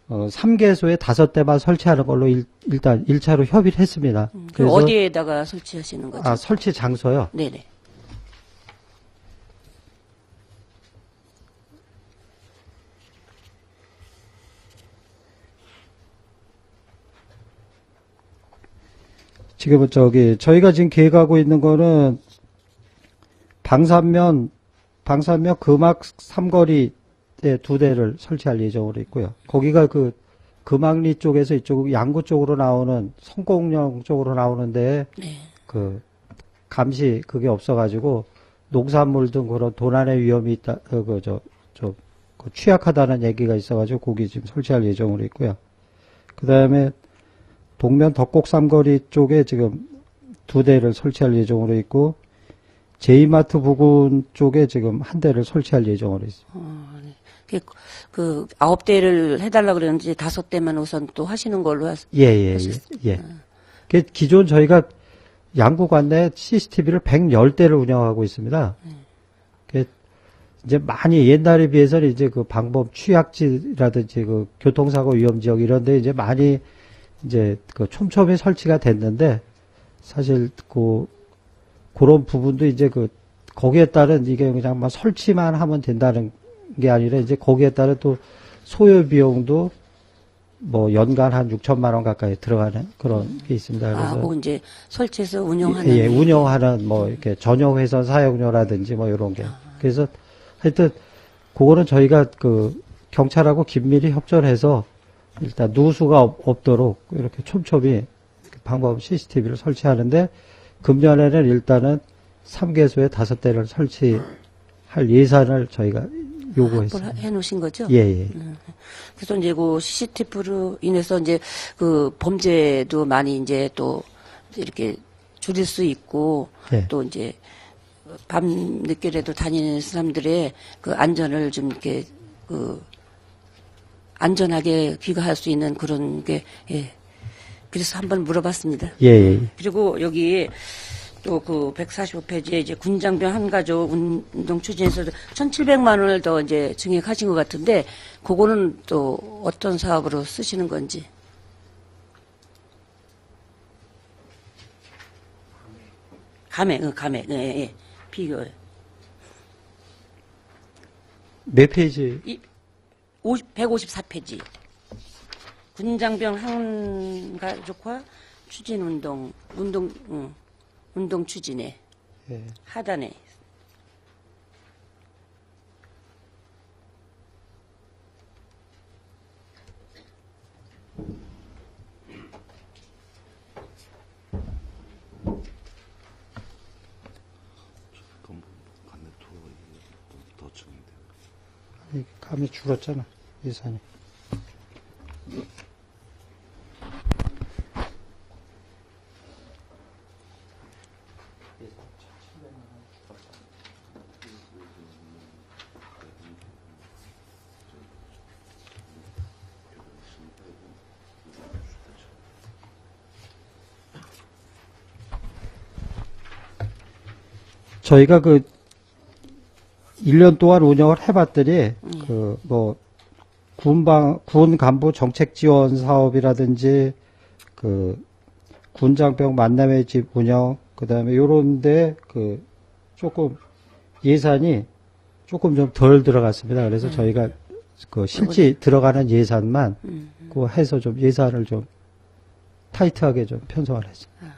3개소에 5대만 설치하는 걸로 일단 1차로 협의를 했습니다. 그래서 어디에다가 설치하시는 거죠? 설치 장소요? 네네. 지금은 저희가 지금 계획하고 있는 거는 방산면 금악 삼거리에 2대를 설치할 예정으로 있고요. 거기가 그 금악리 쪽에서 이쪽 양구 쪽으로 나오는 성공령 쪽으로 나오는데 네. 그 감시 그게 없어가지고 농산물 등 그런 도난의 위험이 있다, 취약하다는 얘기가 있어가지고 거기 지금 설치할 예정으로 있고요. 그 다음에 동면 덕곡 삼거리 쪽에 지금 2대를 설치할 예정으로 있고 제이마트 부근 쪽에 지금 1대를 설치할 예정으로 있습니다. 네. 그 9대를 해달라고 그랬는데 5대만 우선 또 하시는 걸로 예. 기존 저희가 양구 관내 CCTV를 110대를 운영하고 있습니다. 이제 많이 옛날에 비해서는 이제 그 방범 취약지라든지 그 교통사고 위험 지역 이런데 이제 많이 이제 그 촘촘히 설치가 됐는데 사실 그런 부분도 이제 거기에 따른 이게 그냥 막 설치만 하면 된다는 게 아니라 이제 거기에 따른 또 소요 비용도 뭐 연간 한 6천만 원 가까이 들어가는 그런 게 있습니다. 그래서 그거 이제 설치해서 운영하는. 예, 운영하는 뭐 이렇게 전용 회선 사용료라든지 뭐 이런 게. 그래서 하여튼 그거는 저희가 경찰하고 긴밀히 협조해서 일단 누수가 없도록 이렇게 촘촘히 방법 CCTV를 설치하는데 금년에는 일단은 3개소에 5대를 설치할 예산을 저희가 요구했습니다. 해 놓으신 거죠? 예, 예. 그래서 이제 그 CCTV로 인해서 이제 범죄도 많이 이제 또 이렇게 줄일 수 있고 예. 또 이제 밤 늦게라도 다니는 사람들의 안전을 좀 이렇게 안전하게 귀가할 수 있는 그런 게, 예. 그래서 한번 물어봤습니다. 예, 예. 그리고 여기 또 145페이지에 이제 군장병 한 가족 운동 추진에서 1,700만 원을 더 이제 증액하신 것 같은데, 그거는 또 어떤 사업으로 쓰시는 건지. 감액, 예. 비교. 몇 페이지? 154페이지. 군장병 한 가족화 추진 운동 추진에 예. 하단에 간내 투어가 더 증인데. 이 감이 줄었잖아, 예산이. 저희가 1년 동안 운영을 해봤더니, 군 간부 정책 지원 사업이라든지, 군장병 만남의 집 운영, 그 다음에 요런데, 조금 예산이 조금 좀 덜 들어갔습니다. 그래서 저희가 실제 들어가는 예산만, 해서 좀 예산을 좀 타이트하게 좀 편성을 했습니다.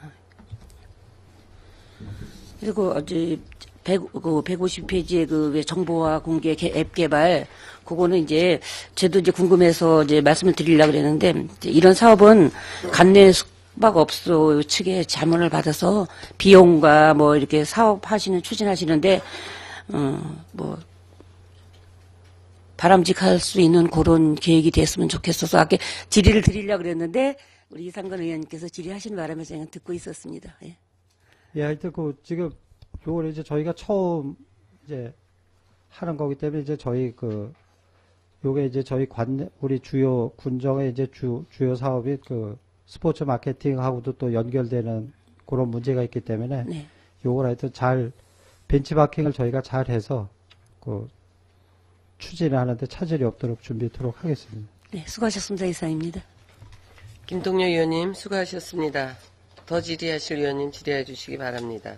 그리고 어제 150페이지의 왜 정보화 공개 앱 개발, 그거는 이제 저도 이제 궁금해서 이제 말씀을 드리려고 그랬는데, 이제 이런 사업은 관내 숙박업소 측에 자문을 받아서 비용과 뭐 이렇게 사업하시는 추진하시는데 뭐 바람직할 수 있는 그런 계획이 됐으면 좋겠어서 아까 질의를 드리려고 그랬는데 우리 이상건 의원님께서 질의하시는 바람에서 그냥 듣고 있었습니다. 예. 예, 하여튼 지금 요걸 이제 저희가 처음 이제 하는 거기 때문에 이제 저희 요게 이제 저희 우리 주요 군정의 이제 주요 사업이 스포츠 마케팅하고도 또 연결되는 그런 문제가 있기 때문에 네. 요걸 하여튼 잘 벤치마킹을 저희가 잘 해서 추진을 하는데 차질이 없도록 준비하도록 하겠습니다. 네, 수고하셨습니다. 이상입니다. 김동료 의원님 수고하셨습니다. 더 질의하실 의원님 질의해 주시기 바랍니다.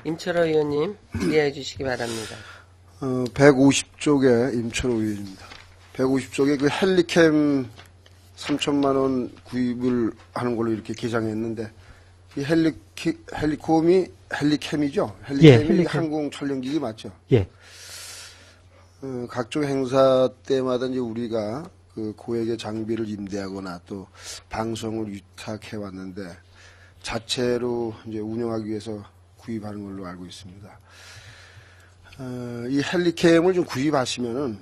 임철호 의원님 질의해 주시기 바랍니다. 150쪽에 임철호 의원입니다. 150쪽에 헬리캠 3천만 원 구입을 하는 걸로 이렇게 개장했는데 이 헬리콤이 헬리캠이죠? 헬리캠이 예, 헬리캠. 항공 촬영기기 맞죠? 예. 각종 행사 때마다 이제 우리가 고액의 장비를 임대하거나 또 방송을 위탁해 왔는데 자체로 이제 운영하기 위해서 구입하는 걸로 알고 있습니다. 이 헬리캠을 좀 구입하시면은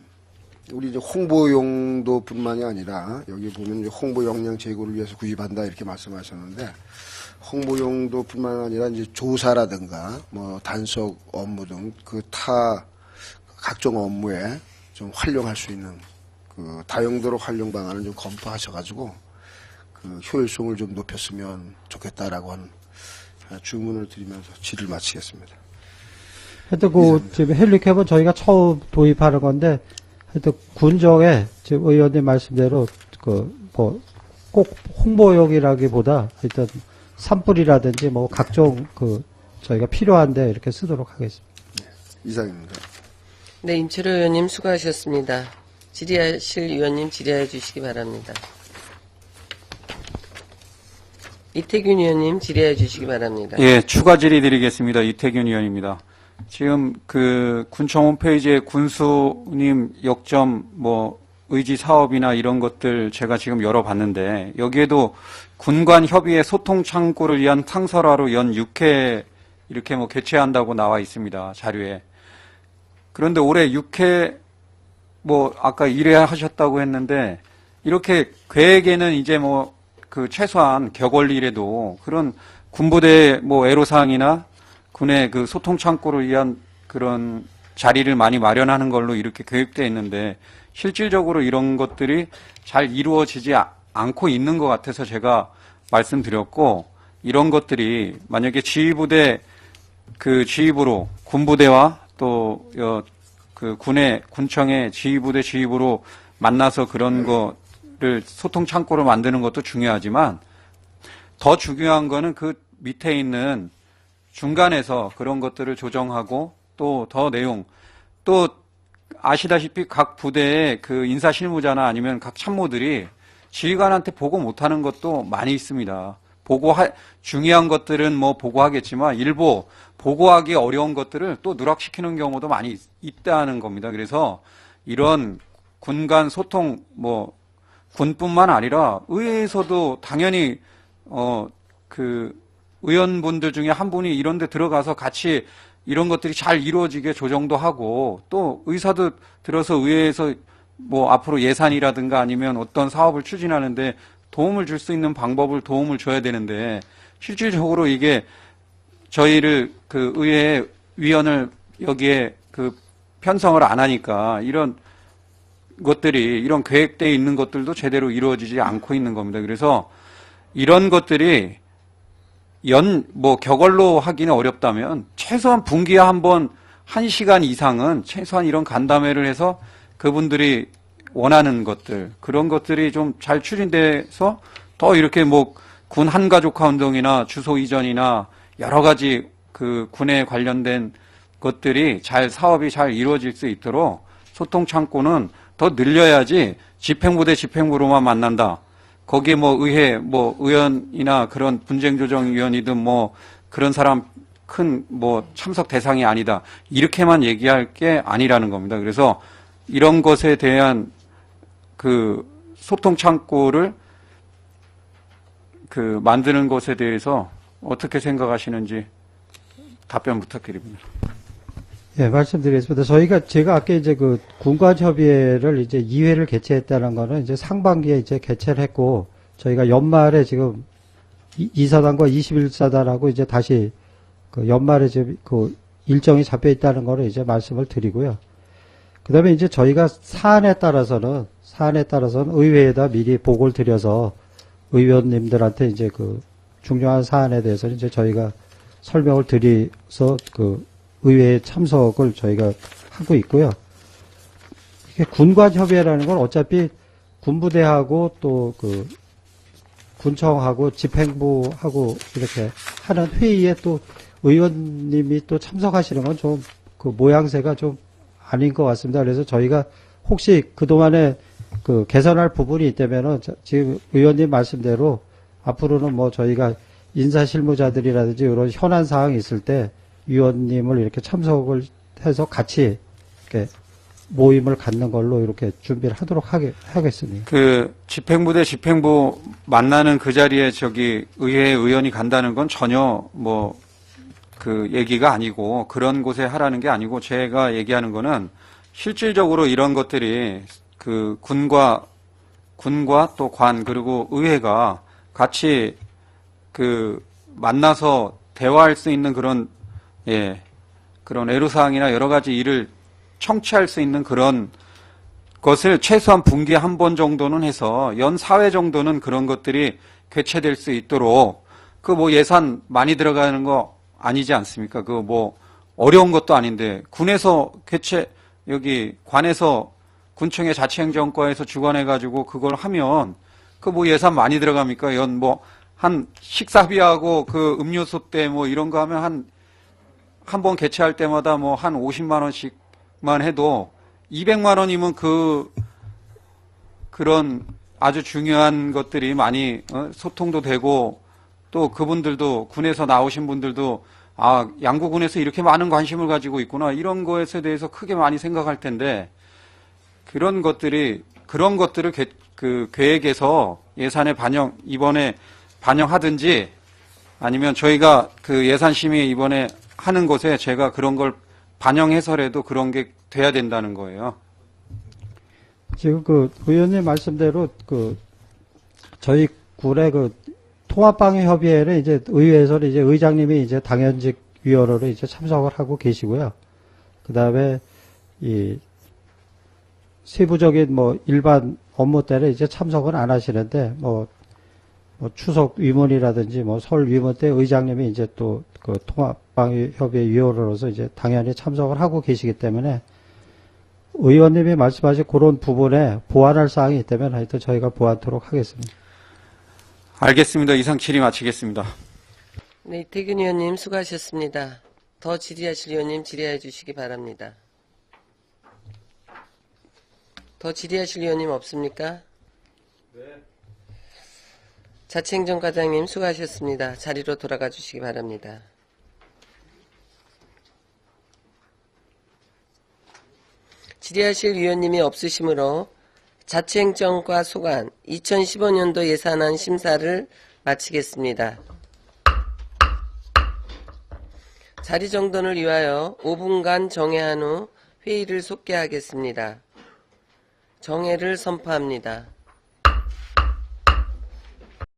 우리 이제 홍보 용도뿐만이 아니라 여기 보면 이제 홍보 역량 제고를 위해서 구입한다 이렇게 말씀하셨는데 홍보 용도뿐만 아니라 이제 조사라든가 뭐 단속 업무 등 타 각종 업무에 좀 활용할 수 있는 다용도로 활용 방안을 좀 검토하셔가지고 효율성을 좀 높였으면 좋겠다라고 하는 주문을 드리면서 질의를 마치겠습니다. 하여튼 지금 헬리캡은 저희가 처음 도입하는 건데 하여튼 군정에 지금 의원님 말씀대로 꼭 홍보용이라기보다 하여튼 산불이라든지 뭐 각종 저희가 필요한데 이렇게 쓰도록 하겠습니다. 이상입니다. 네, 임철호 의원님 수고하셨습니다. 질의하실 의원님 질의해 주시기 바랍니다. 이태균 의원님 질의해 주시기 바랍니다. 예, 추가 질의 드리겠습니다. 이태균 의원입니다. 지금 그 군청 홈페이지에 군수님 역점 뭐 의지 사업이나 이런 것들 제가 지금 열어봤는데 여기에도 군관 협의회 소통 창구를 위한 탕설화로 연 6회 이렇게 뭐 개최한다고 나와 있습니다. 자료에. 그런데 올해 6회 뭐 아까 1회 하셨다고 했는데 이렇게 계획에는 이제 뭐 그 최소한 격월일에도 그런 군부대 뭐 애로사항이나 군의 그 소통 창구를 위한 그런 자리를 많이 마련하는 걸로 이렇게 계획되어 있는데 실질적으로 이런 것들이 잘 이루어지지 않고 있는 것 같아서 제가 말씀드렸고 이런 것들이 만약에 지휘부대 그 지휘부로 군부대와 또 그 군청의 지휘부대 지휘부로 만나서 그런 거를 소통 창구로 만드는 것도 중요하지만 더 중요한 거는 그 밑에 있는 중간에서 그런 것들을 조정하고 또 더 내용 또 아시다시피 각 부대의 그 인사 실무자나 아니면 각 참모들이 지휘관한테 보고 못하는 것도 많이 있습니다. 중요한 것들은 뭐 보고하겠지만 일부 보고하기 어려운 것들을 또 누락시키는 경우도 많이 있다는 겁니다. 그래서 이런 군간 소통 뭐 군뿐만 아니라 의회에서도 당연히 그 의원분들 중에 한 분이 이런 데 들어가서 같이 이런 것들이 잘 이루어지게 조정도 하고 또 의사도 들어서 의회에서 뭐 앞으로 예산이라든가 아니면 어떤 사업을 추진하는데 도움을 줄 수 있는 방법을 도움을 줘야 되는데 실질적으로 이게 저희를 그 의회 위원을 여기에 그 편성을 안 하니까 이런 것들이 이런 계획되어 있는 것들도 제대로 이루어지지 않고 있는 겁니다. 그래서 이런 것들이 뭐 격월로 하기는 어렵다면 최소한 분기에 한 번 1시간 이상은 최소한 이런 간담회를 해서 그분들이 원하는 것들 그런 것들이 좀 잘 추진돼서 더 이렇게 뭐 군 한가족화 운동이나 주소 이전이나 여러 가지 그 군에 관련된 것들이 사업이 잘 이루어질 수 있도록 소통 창구는 더 늘려야지 집행부 대 집행부로만 만난다. 거기에 뭐 의회, 뭐 의원이나 그런 분쟁조정위원이든 뭐 그런 사람 큰 뭐 참석 대상이 아니다. 이렇게만 얘기할 게 아니라는 겁니다. 그래서 이런 것에 대한 그 소통 창구를 그 만드는 것에 대해서 어떻게 생각하시는지 답변 부탁드립니다. 예, 말씀드리겠습니다. 제가 아까 이제 그 군관협의회를 이제 2회를 개최했다는 거는 이제 상반기에 이제 개최를 했고, 저희가 연말에 지금 2사단과 21사단하고 이제 다시 그 연말에 지금 그 일정이 잡혀 있다는 거를 이제 말씀을 드리고요. 그 다음에 이제 저희가 사안에 따라서는 의회에다 미리 보고를 드려서 의원님들한테 이제 그 중요한 사안에 대해서는 이제 저희가 설명을 드려서 그 의회에 참석을 저희가 하고 있고요. 이게 군관협의회라는 건 어차피 군부대하고 또 그 군청하고 집행부하고 이렇게 하는 회의에 또 의원님이 또 참석하시는 건 좀 그 모양새가 좀 아닌 것 같습니다. 그래서 저희가 혹시 그동안에 그 개선할 부분이 있다면은 지금 의원님 말씀대로 앞으로는 뭐 저희가 인사실무자들이라든지 이런 현안 사항이 있을 때 위원님을 이렇게 참석을 해서 같이 이렇게 모임을 갖는 걸로 이렇게 준비를 하도록 하겠습니다. 그 집행부 대 집행부 만나는 그 자리에 저기 의회 의원이 간다는 건 전혀 뭐 그 얘기가 아니고 그런 곳에 하라는 게 아니고 제가 얘기하는 거는 실질적으로 이런 것들이 그 군과 또 관 그리고 의회가 같이 그 만나서 대화할 수 있는 그런 그런 애로사항이나 여러 가지 일을 청취할 수 있는 그런 것을 최소한 분기에 한 번 정도는 해서 연 4회 정도는 그런 것들이 개최될 수 있도록 그 뭐 예산 많이 들어가는 거 아니지 않습니까? 그 뭐 어려운 것도 아닌데 군에서 여기 관에서 군청의 자치행정과에서 주관해가지고 그걸 하면 그 뭐 예산 많이 들어갑니까? 연 뭐 한 식사비하고 그 음료수 때 뭐 이런 거 하면 한 한 번 개최할 때마다 뭐 한 50만 원씩만 해도 200만 원이면 그런 아주 중요한 것들이 많이 소통도 되고 또 그분들도 군에서 나오신 분들도 아, 양구군에서 이렇게 많은 관심을 가지고 있구나 이런 것에 대해서 크게 많이 생각할 텐데 그런 것들을 그 계획에서 예산에 이번에 반영하든지 아니면 저희가 그 예산심의 이번에 하는 것에 제가 그런 걸 반영해서라도 그런 게 돼야 된다는 거예요. 지금 그 의원님 말씀대로 그 저희 군의 그 통합방위 협의회를 이제 의회에서는 이제 의장님이 이제 당연직 위원으로 이제 참석을 하고 계시고요. 그 다음에 이 세부적인 뭐 일반 업무 때는 이제 참석은 안 하시는데 뭐 추석 위문이라든지 뭐 설 위문 때 의장님이 이제 또 그 통합방위 협의회 위원으로서 이제 당연히 참석을 하고 계시기 때문에 의원님이 말씀하신 그런 부분에 보완할 사항이 있다면 하여튼 저희가 보완토록 하겠습니다. 알겠습니다. 이상 질의 마치겠습니다. 네, 이태균 의원님 수고하셨습니다. 더 질의하실 의원님 질의해 주시기 바랍니다. 더 질의하실 의원님 없습니까? 네. 자치행정과장님 수고하셨습니다. 자리로 돌아가 주시기 바랍니다. 질의하실 위원님이 없으시므로 자치행정과 소관 2015년도 예산안 심사를 마치겠습니다. 자리 정돈을 위하여 5분간 정회한 후 회의를 속개하겠습니다. 정회를 선포합니다.